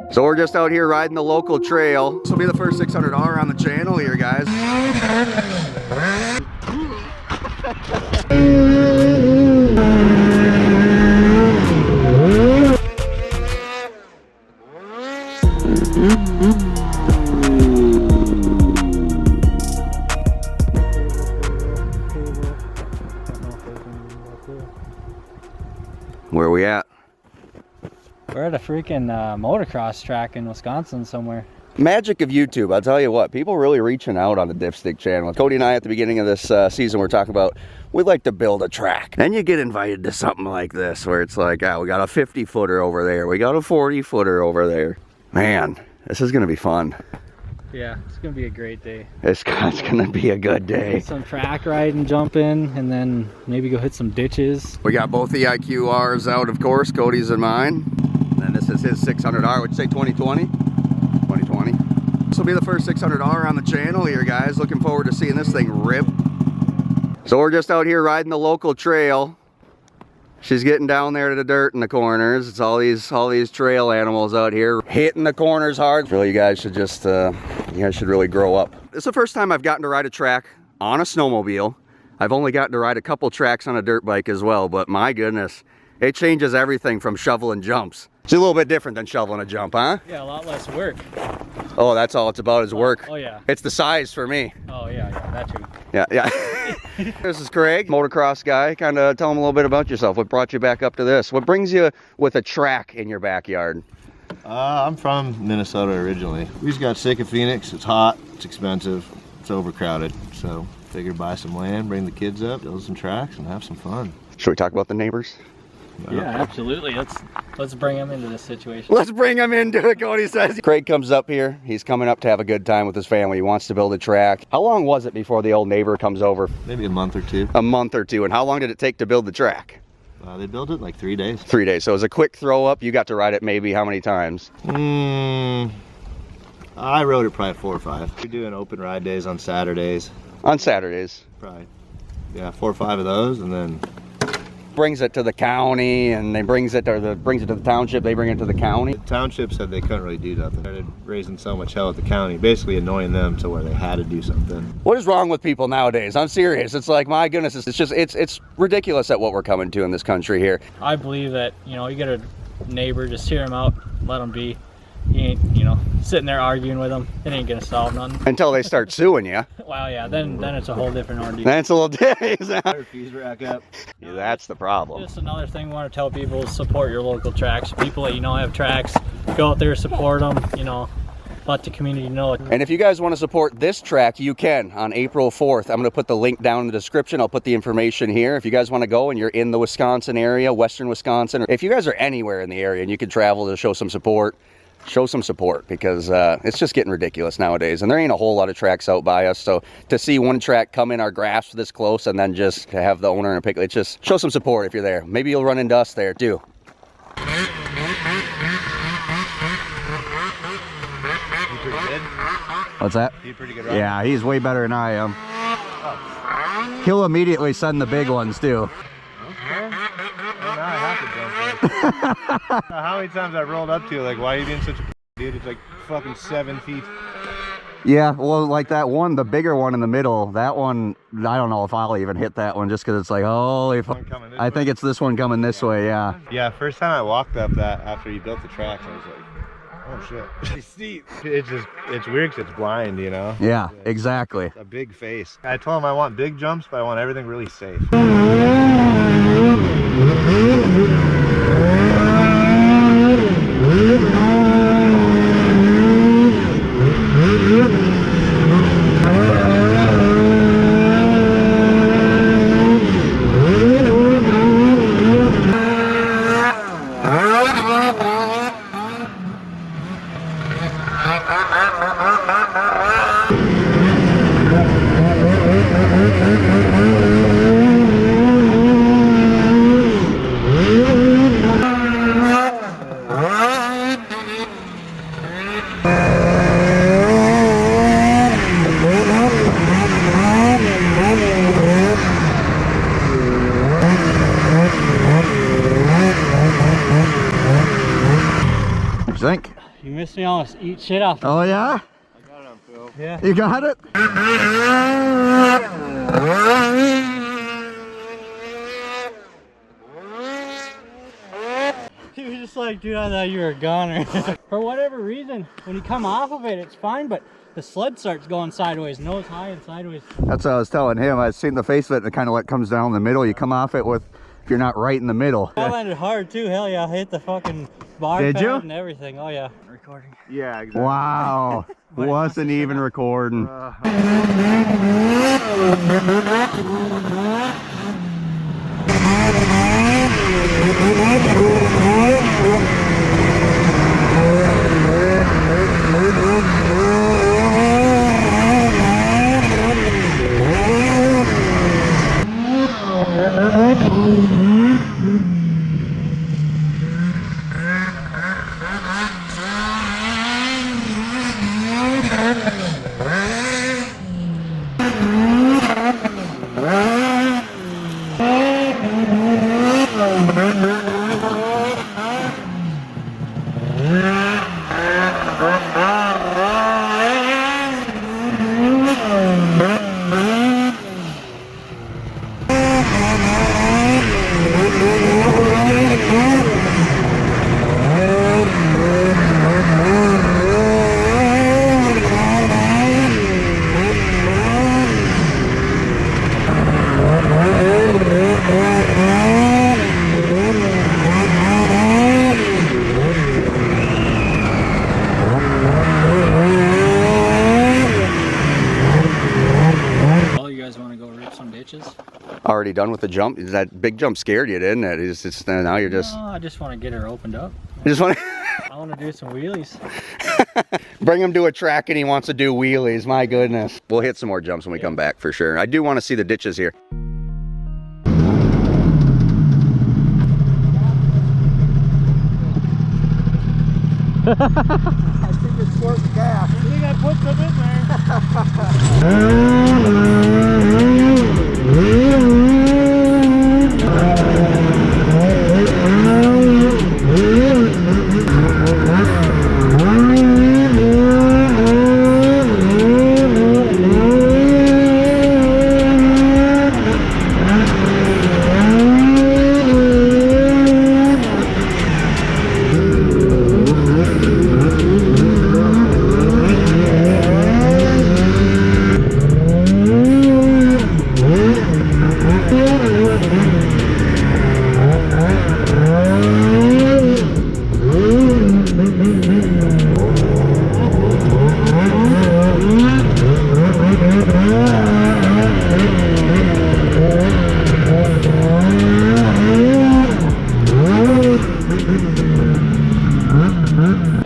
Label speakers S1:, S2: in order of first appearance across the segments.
S1: So we're just out here riding the local trail. This will be the first 600R on the channel here, guys. Where are we at?
S2: We're at a freaking motocross track in Wisconsin somewhere.
S1: Magic of YouTube, I'll tell you what, people really reaching out on the Dipstick channel. Cody and I at the beginning of this season we're talking about, we'd like to build a track. Then you get invited to something like this where it's like, oh, we got a 50-footer over there, we got a 40-footer over there. Man, this is gonna be fun.
S2: Yeah, it's gonna be a great day.
S1: It's gonna be a good day.
S2: Get some track riding, jumping, and then maybe go hit some ditches.
S1: We got both the IQRs out, of course, Cody's and mine. And this is his 600R, would you say 2020? 2020. This will be the first 600R on the channel here, guys. Looking forward to seeing this thing rip. So we're just out here riding the local trail. She's getting down there to the dirt in the corners. It's all these trail animals out here hitting the corners hard. Really, you guys should just, you guys should really grow up. This is the first time I've gotten to ride a track on a snowmobile. I've only gotten to ride a couple tracks on a dirt bike as well, but my goodness, it changes everything from shoveling jumps. It's a little bit different than shoveling a jump, huh?
S2: Yeah, a lot less work.
S1: Oh, that's all it's about is work.
S2: Oh yeah.
S1: It's the size for me.
S2: Oh yeah, that too.
S1: Yeah. This is Craig, motocross guy. Kind of tell him a little bit about yourself. What brought you back up to this? What brings you with a track in your backyard?
S3: I'm from Minnesota originally. We just got sick of Phoenix. It's hot, it's expensive, it's overcrowded. So figured buy some land, bring the kids up, build some tracks, and have some fun.
S1: Should we talk about the neighbors?
S2: Yeah, absolutely. Let's bring them into this situation.
S1: Let's bring him into it, Cody says. Craig comes up here. He's coming up to have a good time with his family. He wants to build a track. How long was it before the old neighbor comes over?
S3: Maybe a month or two.
S1: A month or two. And how long did it take to build the track?
S3: They built it in like 3 days.
S1: 3 days. So it was a quick throw up. You got to ride it maybe how many times?
S3: I rode it probably 4 or 5. We're doing open ride days on Saturdays.
S1: On Saturdays?
S3: Probably, yeah, 4 or 5 of those, and then
S1: brings it to the county, and they brings it to the township. They bring it to the county.
S3: The township said they couldn't really do nothing. They started raising so much hell at the county, basically annoying them to where they had to do something.
S1: What is wrong with people nowadays? I'm serious. It's like, my goodness, it's ridiculous at what we're coming to in this country here.
S2: I believe that, you know, you get a neighbor, just hear him out, let him be. He ain't, you know, sitting there arguing with them. It ain't gonna solve nothing.
S1: Until they start suing you.
S2: Well, yeah, then it's a whole different ordeal.
S1: That's a little different.
S3: Fees rack up.
S1: Yeah, that's the problem.
S2: Just another thing we want to tell people is support your local tracks. People that you know have tracks, go out there, support them, you know, let the community know.
S1: And if you guys want to support this track, you can on April 4th. I'm going to put the link down in the description. I'll put the information here. If you guys want to go and you're in the Wisconsin area, western Wisconsin, or if you guys are anywhere in the area and you can travel to show some support, because it's just getting ridiculous nowadays, and there ain't a whole lot of tracks out by us. So to see one track come in our grasp this close and then just to have the owner and pick, it's just show some support if you're there. Maybe you'll run into us there too. What's that?
S3: He's pretty good.
S1: Yeah, he's way better than I am. He'll immediately send the big ones too.
S3: How many times I rolled up to you, like, why are you being such a dude? It's like fucking 7 feet.
S1: Yeah, well, like that one, the bigger one in the middle, that one, I don't know if I'll even hit that one just because it's like, holy fuck. I think it's this one coming this way, yeah.
S3: Yeah, first time I walked up that after you built the tracks, I was like, oh shit. It's steep. It's weird because it's blind, you know?
S1: Yeah, exactly.
S3: A big face. I told him I want big jumps, but I want everything really safe.
S1: What do you think?
S2: You missed me almost eat shit off.
S1: Oh yeah?
S3: I got it on film.
S2: Yeah.
S1: You got it?
S2: He was just like, dude, I thought you were a goner. For whatever reason, when you come off of it, it's fine, but the sled starts going sideways, nose high and sideways.
S1: That's what I was telling him. I've seen the face of it and it kind of like comes down the middle. You come off it with, if you're not right in the middle.
S2: I landed hard too, hell yeah. I hit the fucking bar
S1: Did
S2: pad
S1: you?
S2: and everything. Oh yeah. Recording.
S3: Yeah, exactly.
S1: Wow. Wasn't even recording. Already done with the jump? Is that big jump scared you, didn't it? It's just, now you're just...
S2: No, I just want to get her opened up.
S1: You just want
S2: I want to do some wheelies.
S1: Bring him to a track and he wants to do wheelies. My goodness. We'll hit some more jumps when we come back for sure. I do want to see the ditches here. I think it's squirt gas.
S2: I think I put some in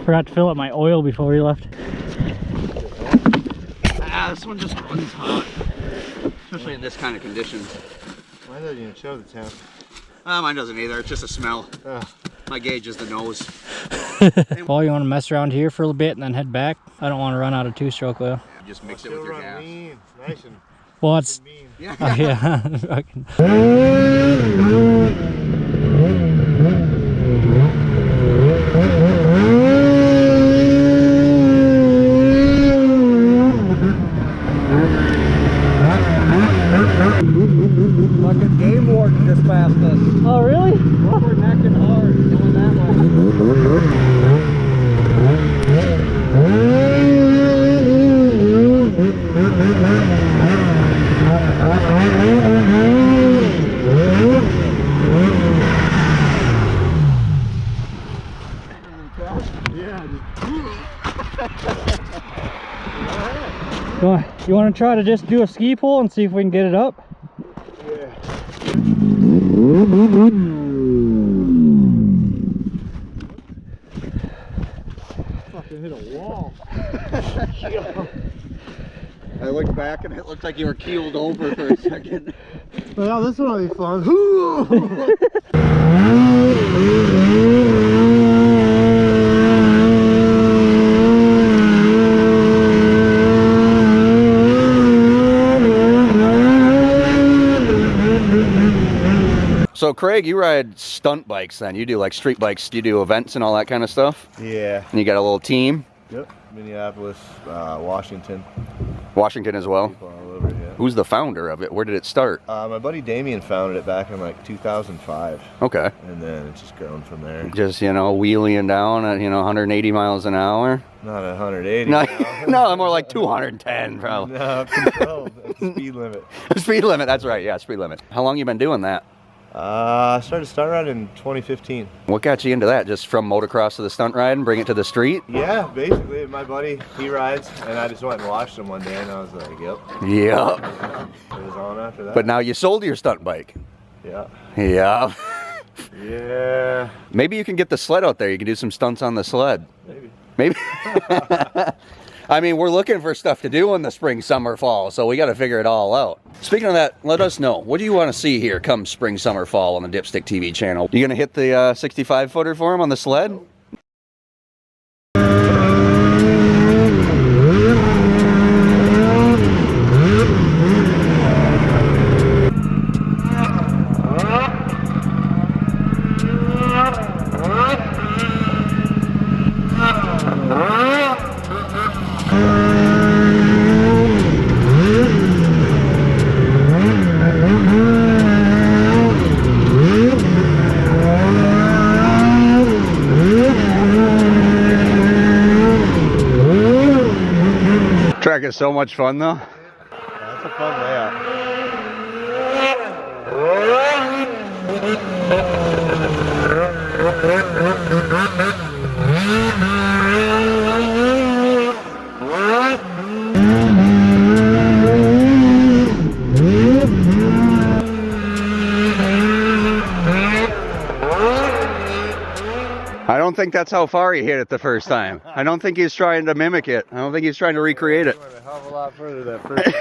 S2: Forgot to fill up my oil before we left.
S1: This one just runs hot. Especially in this kind of condition.
S3: Mine doesn't even show the temp.
S1: Mine doesn't either. It's just a smell. My gauge is the nose.
S2: Well, you want to mess around here for a little bit and then head back? I don't want to run out of two-stroke oil.
S1: Yeah, just mix it with your gas.
S3: Lean. Nice and
S2: Well, it's...
S3: mean.
S1: Yeah.
S2: Oh, yeah.
S1: Fucking game warden just passed us.
S2: Oh, really?
S1: We're necking hard going that way.
S2: You want to try to just do a ski pull and see if we can get it up?
S3: Fucking hit a wall.
S1: I looked back and it looked like you were keeled over for a second.
S3: Well, this one will be fun.
S1: So Craig, you ride stunt bikes then. You do like street bikes, you do events and all that kind of stuff?
S3: Yeah.
S1: And you got a little team?
S3: Yep. Minneapolis, Washington.
S1: Washington as well?
S3: People all over, yeah.
S1: Who's the founder of it? Where did it start?
S3: My buddy Damien founded it back in like 2005.
S1: Okay.
S3: And then it's just grown from there.
S1: Just, you know, wheeling down at, you know, 180 miles an hour?
S3: Not 180.
S1: No, no, more like 210 probably.
S3: No, controlled. That's the speed limit.
S1: Speed limit, that's right, yeah, speed limit. How long you been doing that?
S3: I started stunt riding in 2015.
S1: What got you into that? Just from motocross to the stunt riding, bring it to the street?
S3: Yeah, basically, my buddy, he rides, and I just went and watched him one day, and I was like, yep.
S1: Yep.
S3: It was on after that.
S1: But now you sold your stunt bike.
S3: Yeah.
S1: Yeah.
S3: Yeah.
S1: Maybe you can get the sled out there. You can do some stunts on the sled.
S3: Maybe.
S1: Maybe. I mean, we're looking for stuff to do in the spring, summer, fall, so we got to figure it all out. Speaking of that, let us know. What do you want to see here come spring, summer, fall on the Dipstick TV channel? You going to hit the 65-footer for him on the sled? Track is so much fun though.
S3: That's a fun layout.
S1: I don't think that's how far he hit it the first time. I don't think he's trying to mimic it. I don't think he's trying to recreate it.
S3: Went a hell of a lot further that first time.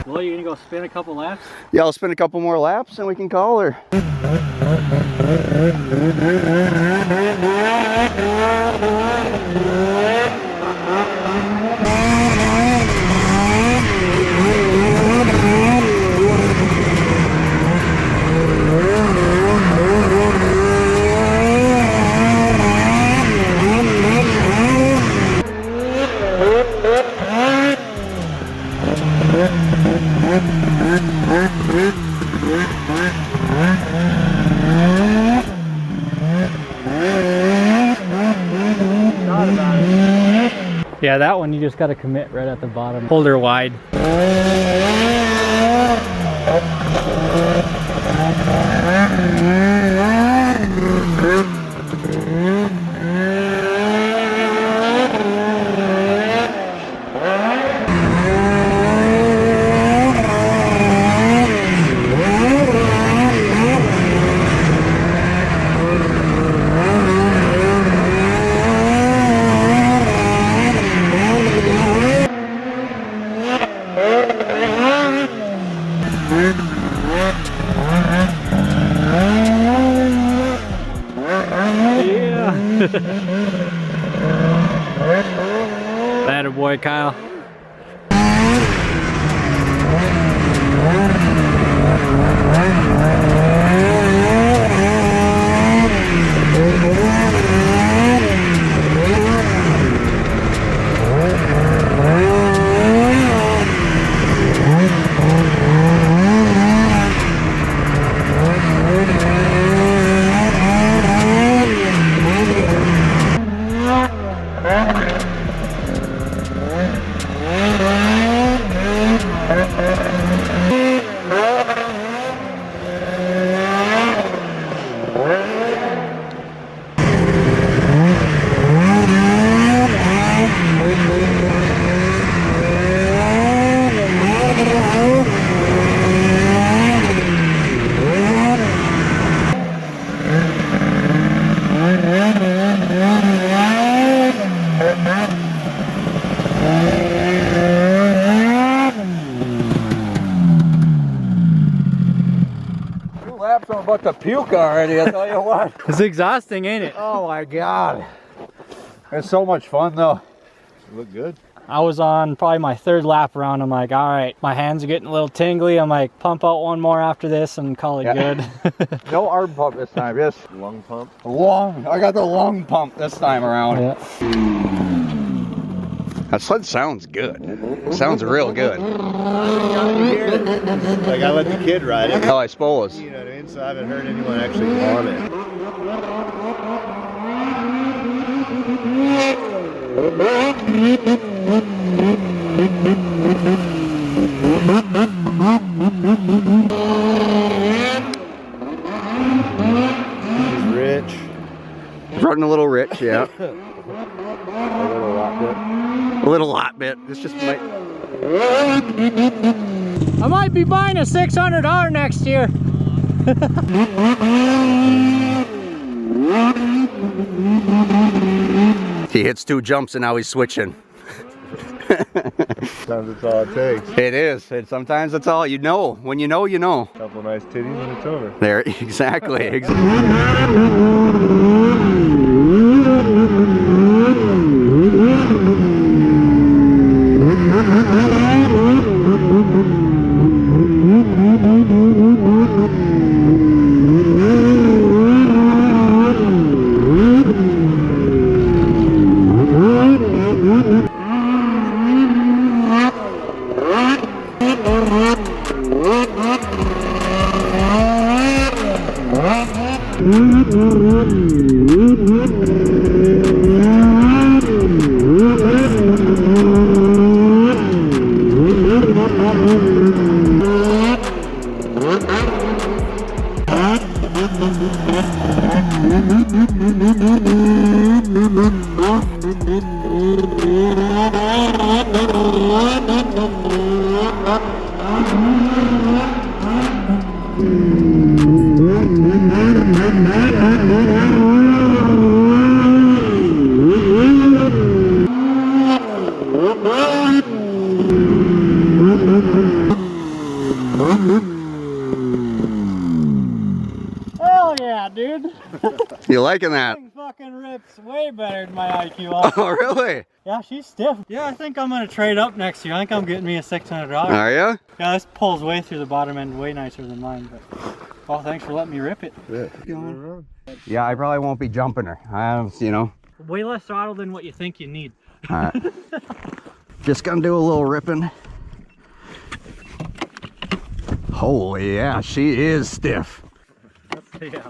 S2: Well, you gonna go spin a couple laps?
S1: Yeah, I'll spin a couple more laps and we can call her.
S2: Yeah, that one you just got to commit right at the bottom. Hold her wide. Atta boy, Kyle.
S1: to puke already, I tell you what.
S2: It's exhausting, ain't it?
S1: Oh my God. It's so much fun though.
S3: You look good.
S2: I was on probably my 3rd lap around. I'm like, all right, my hands are getting a little tingly. I'm like, pump out one more after this and call it good.
S1: No arm pump this time, yes.
S3: Lung pump.
S1: I got the lung pump this time around.
S2: Yeah.
S1: That sled sounds good. It sounds real good.
S3: Like I let the kid ride it.
S1: Oh, I suppose.
S3: You know what I mean? So I haven't heard anyone actually want it. He's rich.
S1: Running a little rich, yeah.
S3: A little lot bit.
S1: A little lot bit. This just might.
S2: I might be buying a $600 next year.
S1: He hits 2 jumps and now he's switching.
S3: Sometimes it's all it takes.
S1: It is. Sometimes it's all you know. When you know, you know.
S3: A couple nice titties and it's over.
S1: There, exactly.
S2: Hell yeah, dude.
S1: You liking that?
S2: Thing fucking rips way better than my IQ off.
S1: Oh, really?
S2: Yeah, she's stiff. Yeah, I think I'm gonna trade up next year. I think I'm getting me a $600.
S1: Are you?
S2: Yeah, this pulls way through the bottom end, way nicer than mine. But well, thanks for letting me rip it.
S1: Yeah, I probably won't be jumping her. You know.
S2: Way less throttle than what you think you need.
S1: All right. Just gonna do a little ripping. Holy yeah, she is stiff.
S2: Yeah.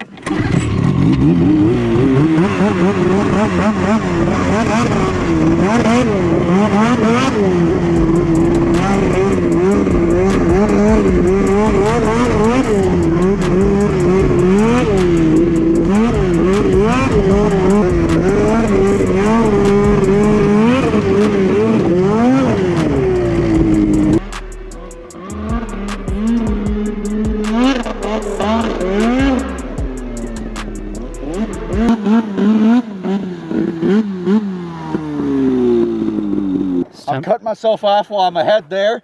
S1: I'm cutting myself off while I'm ahead there.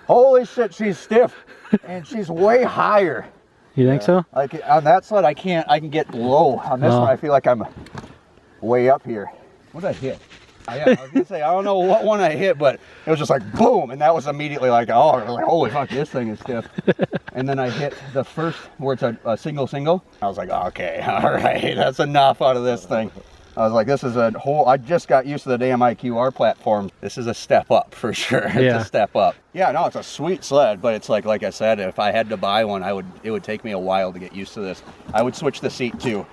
S1: Holy shit, she's stiff. And she's way higher.
S2: You think so?
S1: Like on that sled, I can get low. On this one, I feel like I'm way up here. What did I hit? I was gonna say, I don't know what one I hit, but it was just like boom, and that was immediately like, oh, like, holy fuck, this thing is stiff. And then I hit the first where it's a single. I was like, okay, all right, that's enough out of this thing. I was like, this is a whole, I just got used to the damn IQR platform. This is a step up for sure. It's a step up. Yeah, no, it's a sweet sled, but it's like I said, if I had to buy one, it would take me a while to get used to this. I would switch the seat too.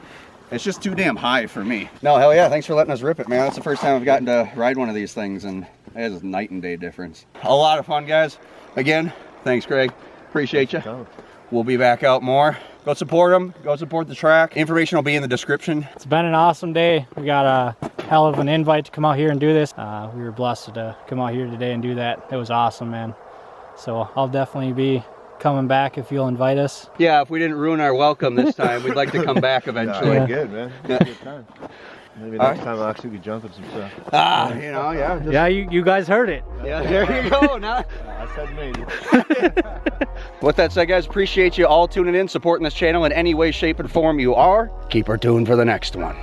S1: It's just too damn high for me. No, hell yeah, thanks for letting us rip it, man. That's the first time I've gotten to ride one of these things, and it is a night and day difference. A lot of fun, guys. Again, thanks, Greg. Appreciate you. We'll be back out more. Go support them. Go support the track. Information will be in the description.
S2: It's been an awesome day. We got a hell of an invite to come out here and do this. We were blessed to come out here today and do that. It was awesome, man. So I'll definitely be coming back if you'll invite us.
S1: Yeah, if we didn't ruin our welcome this time, we'd like to come back eventually.
S3: Yeah. Good, man. Good time. Maybe next time I'll actually be jumping some stuff.
S1: Ah, you know, yeah. Just,
S2: Yeah, you guys heard it.
S1: yeah, there you go. Now.
S3: I said maybe.
S1: With that said, guys, appreciate you all tuning in, supporting this channel in any way, shape, and form you are. Keep her tuned for the next one.